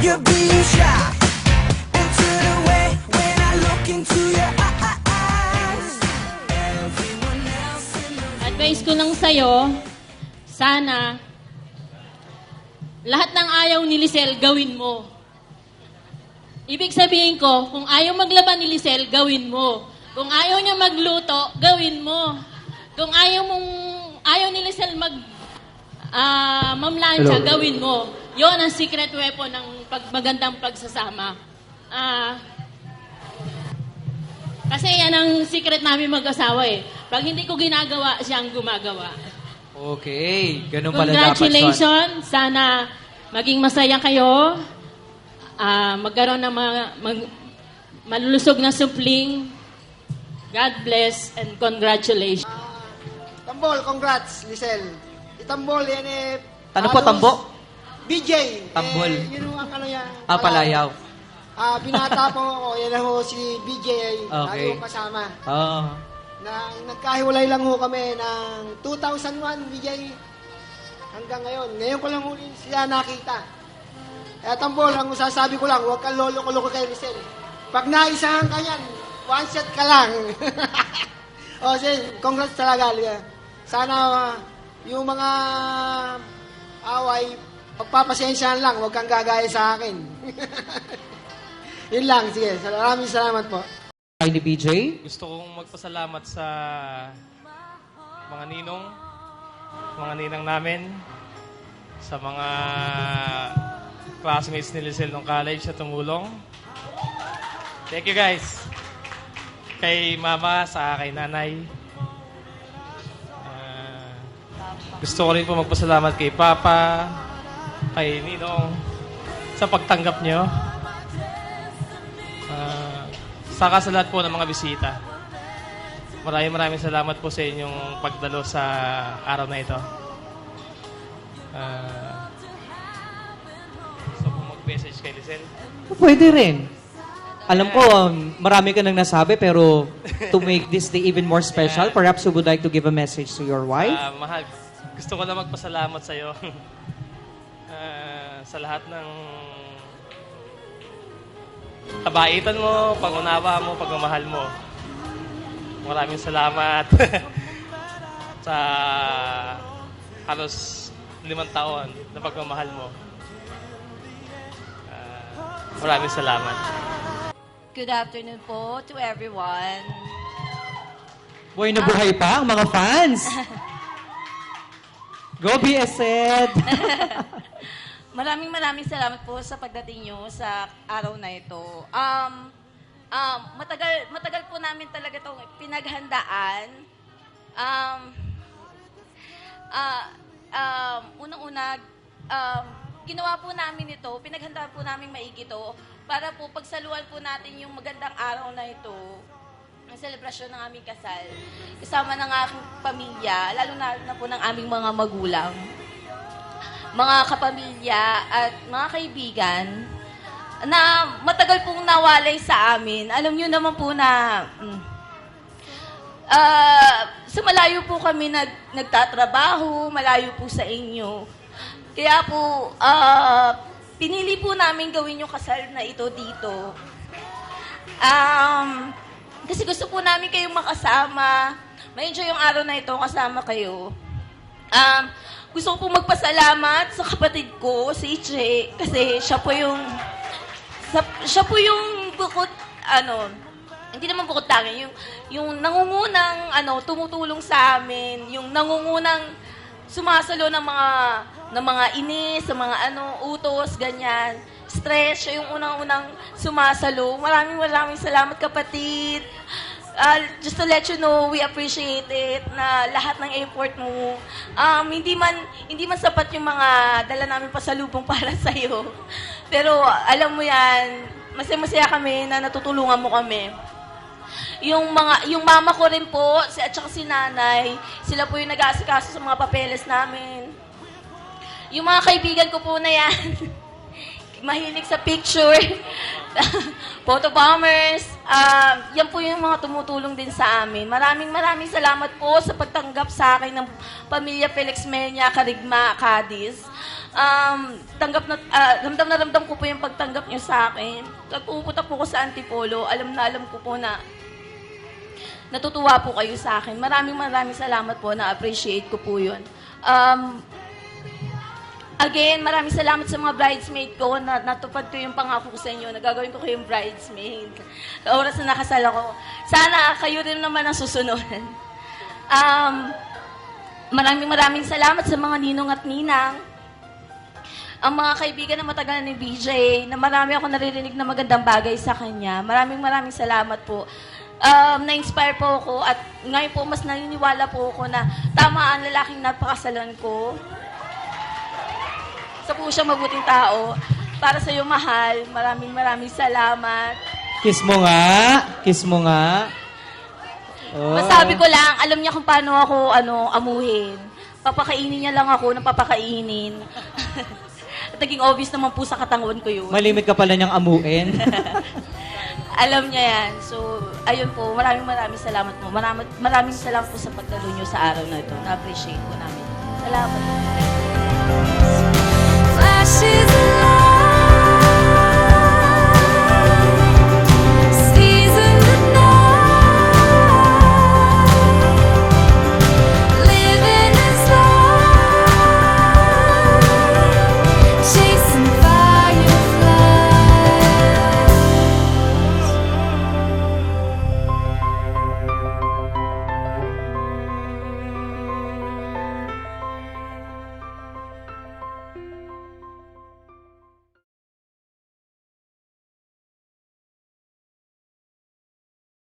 You're being shy and turn away when I look into your eyes. Everyone else in the Advice ko lang sa'yo, sana, lahat ng ayaw ni Lisel, gawin mo. Ibig sabihin ko, kung ayaw maglaban ni Lisel, gawin mo. Kung ayaw niya magluto, gawin mo. Kung ayaw ni Lisel mamlansya, gawin mo. Yon ang secret weapon ng magandang pagsasama. Kasi yan ang secret namin mag-asawa eh. Pag hindi ko ginagawa, siyang gumagawa. Okay, ganun pala dapat, Son. Congratulations. Sana maging masaya kayo. Magkaroon ng malulusog na supling. God bless and congratulations. Tambol, congrats, Lisel. Itambol, yan eh. Ano po, halos- tambo? BJ. Tambol. Yun ang ano yan. Palayaw. Binata po ako, yan ho si BJ. Okay. Lagi ko kasama. Oo. Nagkahiwalay lang ho kami ng 2001, BJ. Hanggang ngayon. Ngayon ko lang huli siya nakita. Kaya Tambol, ang sasabi ko lang, huwag kang lolo-lolo kay Lisel. Pag naisahan ka yan, one shot ka lang. Congrats talaga. Sana yung mga away, pagpapasensyahan lang, huwag kang gagaya sa akin. Yun lang, sige. Maraming salamat po. Ay ni BJ? Gusto kong magpasalamat sa mga ninang namin, sa mga classmates ni Lisel nung college na tumulong. Thank you guys. Kay mama, sa kay nanay. Gusto ko rin po magpasalamat kay Papa, kay Ninong, sa pagtanggap nyo. Saka sa lahat po ng mga bisita. Maraming salamat po sa inyong pagdalo sa araw na ito. Gusto ko mag-message kay Lisel. Pwede rin. Alam ko, marami ka nang nasabi, pero to make this day even more special, perhaps you would like to give a message to your wife? Mahal, gusto ko lang magpasalamat sa iyo sa lahat ng kabaitan mo, pag-unawa mo, pagmamahal mo. Maraming salamat sa halos 5 taon na pagmamahal mo. Maraming salamat. Good afternoon po to everyone. Buhay na buhay pa ang mga fans! Go BSed! Maraming salamat po sa pagdating nyo sa araw na ito. Matagal po namin talaga itong pinaghandaan. Unang-una, ginawa po namin ito, pinaghandaan po namin maigi ito para po pagsaluhan po natin yung magandang araw na ito, ang selebrasyon ng aming kasal. Kasama ng aking pamilya, lalo na po ng aming mga magulang, mga kapamilya at mga kaibigan na matagal pong nawalay sa amin. Alam niyo naman po na sa malayo po kami nagtatrabaho, malayo po sa inyo. Kaya po, pinili po namin gawin yung kasal na ito dito. Kasi gusto po namin kayong makasama. Ma-enjoy yung araw na ito kasama kayo. Gusto ko po magpasalamat sa kapatid ko, si Iche, kasi siya po yung bukod, hindi naman bukod tangi, yung nangungunang, tumutulong sa amin, yung nangungunang sumasalo ng mga inis, sa mga utos, ganyan. Stress, siya yung unang-unang sumasalo. Maraming salamat, kapatid. Just to let you know, we appreciate it na lahat ng effort mo. Hindi man sapat yung mga dala namin pasalubong para sa'yo. Pero alam mo yan, masaya kami na natutulungan mo kami. Yung mama ko rin po, at saka si nanay, sila po yung nag-aasikaso sa mga papeles namin. Yung mga kaibigan ko po na yan, mahilig sa picture, photo bombers, yan po yung mga tumutulong din sa amin. Maraming salamat po sa pagtanggap sa akin ng Pamilya Felix Menya, Carigma, Cadiz. ramdam na ramdam ko po yung pagtanggap niyo sa akin. Pag pupunta po ko sa Antipolo, alam ko po na natutuwa po kayo sa akin. Maraming salamat po, na-appreciate ko po yun. Again, maraming salamat sa mga bridesmaid ko na natupad ko yung pangako ko sa inyo. Nagagawin ko kayong bridesmaid. Sa oras na nakasal ako. Sana kayo rin naman ang susunod. Maraming salamat sa mga ninong at ninang. Ang mga kaibigan na matagal ni BJ, na marami ako naririnig na magandang bagay sa kanya. Maraming salamat po. Na-inspire po ako at ngayon po mas naniniwala po ako na tama ang lalaking napakasalan ko. Sa po siyang mabuting tao. Para sa iyo, mahal, maraming salamat. Kiss mo nga. Kiss mo nga. Oh. Masabi ko lang, alam niya kung paano ako amuhin. Papakainin niya lang ako ng papakainin. At naging obvious naman po sa katanguan ko yun. Malimit ka pala niyang amuin. Alam niya yan. So, ayun po, maraming salamat po. Maraming salamat po sa pagdalo niyo sa araw na ito. Na-appreciate po namin. Salamat.